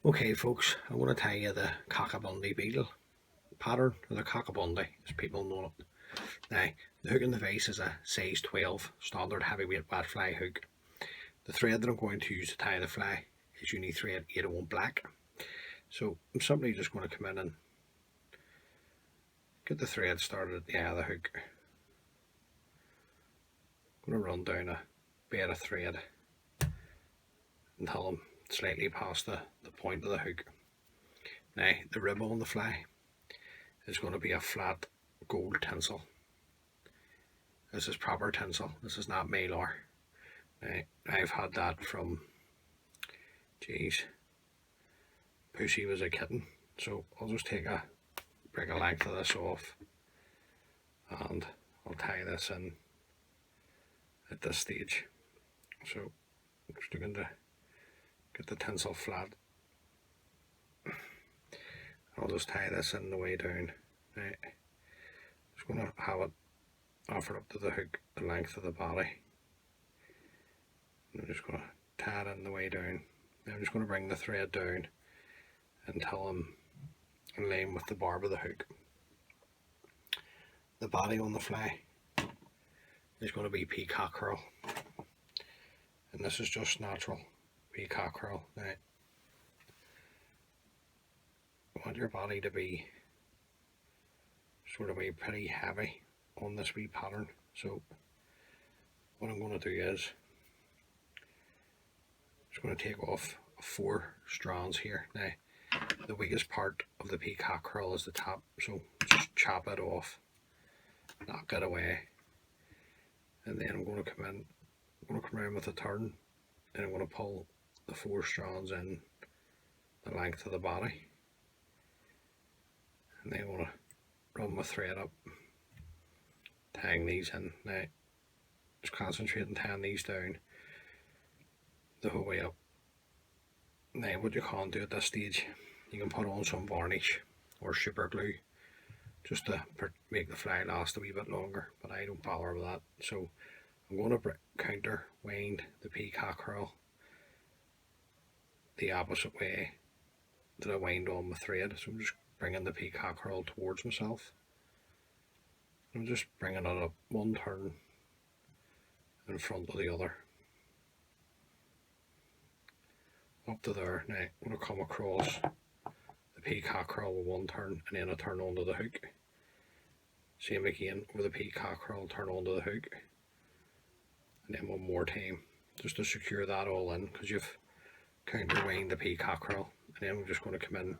Okay folks, I want to tell you the Coch-y-Bonddu beetle pattern, or the Coch-y-Bonddu as people know it. Now, the hook in the vise is a size 12 standard heavyweight wet fly hook. The thread that I'm going to use to tie the fly is uni thread 801 black. So I'm simply just going to come in and get the thread started at the eye of the hook. I'm going to run down a bed of thread until I'm slightly past the point of the hook. Now, the rib on the fly is going to be a flat gold tinsel. This is proper tinsel. This is not mylar. Now, I've had that from, Pussy was a kitten. So I'll just break a length of this off, and I'll tie this in at this stage. So I'm just looking to get the tinsel flat. I'll just tie this in the way down. Now, just going to have it offer up to the hook the length of the body. I'm just going to tie it in the way down. Now I'm just going to bring the thread down until I'm in line with the barb of the hook. The body on the fly is going to be peacock curl, and this is just natural peacock curl. Now, I want your body to be pretty heavy on this wee pattern. So what I'm going to do is just going to take off 4 strands here. Now, the weakest part of the peacock curl is the top, so just chop it off, knock it away, and then I'm going to come around with a turn, and I'm going to pull the 4 strands in the length of the body, and then I'm going to run my thread up, tying these in. Now, just concentrate on tying these down the whole way up. Now, what you can do at this stage, you can put on some varnish or super glue just to make the fly last a wee bit longer, but I don't bother with that. So I'm going to counter wind the peacock curl the opposite way that I wind on my thread. So I'm just bringing the peacock curl towards myself. I'm just bringing it up 1 turn in front of the other, up to there. Now I'm going to come across the peacock curl with 1 turn, and then I turn onto the hook. Same again with the peacock curl, turn onto the hook, and then 1 more time just to secure that all in, because you've counterwind the peacock curl. And then I'm just going to come in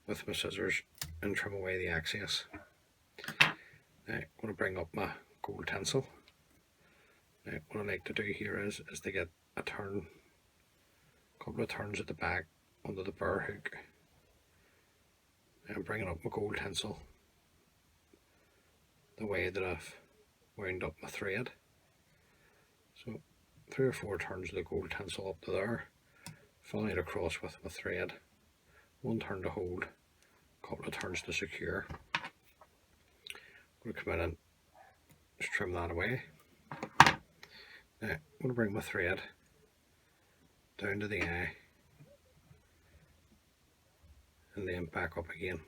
with my scissors and trim away the excess. Now I'm going to bring up my gold tinsel. Now what I like to do here is to get a couple of turns at the back under the burr hook, and I'm bringing up my gold tinsel the way that I've wound up my thread. So 3 or 4 turns of the gold tinsel up to there, following it across with my thread, 1 turn to hold, a couple of turns to secure. I'm going to come in and just trim that away. Now I'm going to bring my thread down to the eye, and then back up again.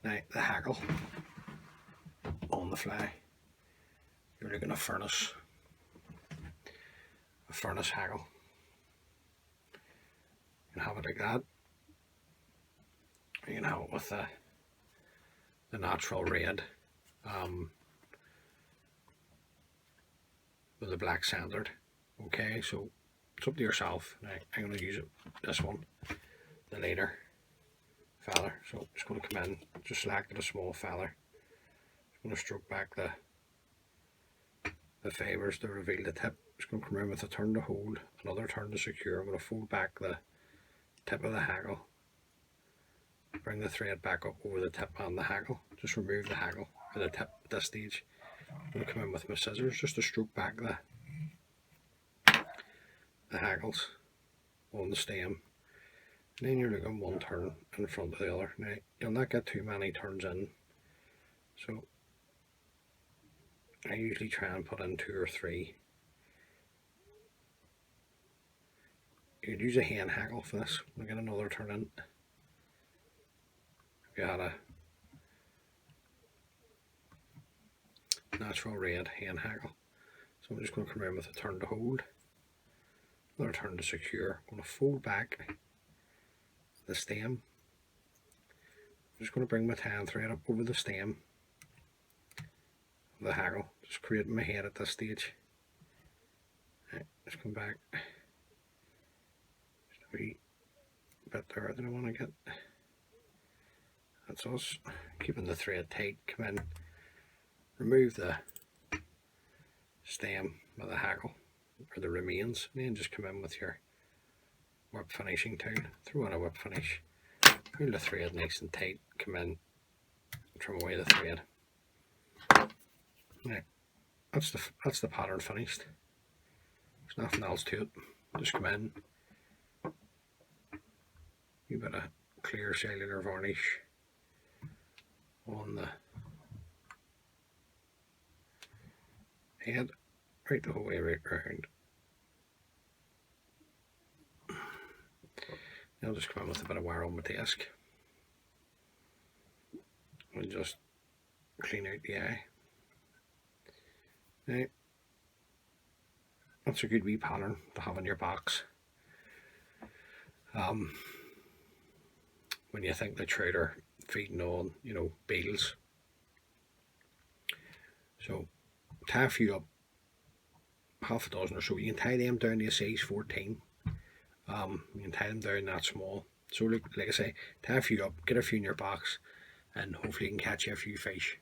Now the hackle on the fly, you're looking at a furnace hackle. You can have it like that. You can have it with the natural red with the black centered. Okay, so it's up to yourself. Now I'm going to use this one, the later feather. So I'm just going to come in, just selected a small feather. I'm going to stroke back the fibres to reveal the tip. Just going to come around with a turn to hold, another turn to secure. I'm going to fold back the tip of the hackle, bring the thread back up over the tip and the hackle. Just remove the hackle or the tip at this stage. I'm going to come in with my scissors just to stroke back the hackles on the stem, and then you're looking 1 turn in front of the other. Now you'll not get too many turns in, so I usually try and put in 2 or 3. You could use a hand hackle for this. We'll get another turn in. If you had a natural red hand hackle. So I'm just going to come around with a turn to hold, another turn to secure. I'm going to fold back the stem. I'm just going to bring my tan thread up over the stem of the hackle, just creating my head at this stage. Right, just come back. Just a wee bit there that I want to get. That's us. Keeping the thread tight. Come in, remove the stem of the hackle, or the remains, and then just come in with your whip finishing tool, throw in a whip finish, pull the thread nice and tight, come in, trim away the thread. Right, that's the pattern finished. There's nothing else to it. Just come in, a bit of clear cellular varnish on the head, right the whole way right round. I'll just come in with a bit of wire on my desk and just clean out the eye. Now, that's a good wee pattern to have in your box. When you think the trout are feeding on, beetles. So tie a few up, half a dozen or so. You can tie them down to a size 14. You can tie them down that small. So like I say, tie a few up, get a few in your box, and hopefully you can catch you a few fish.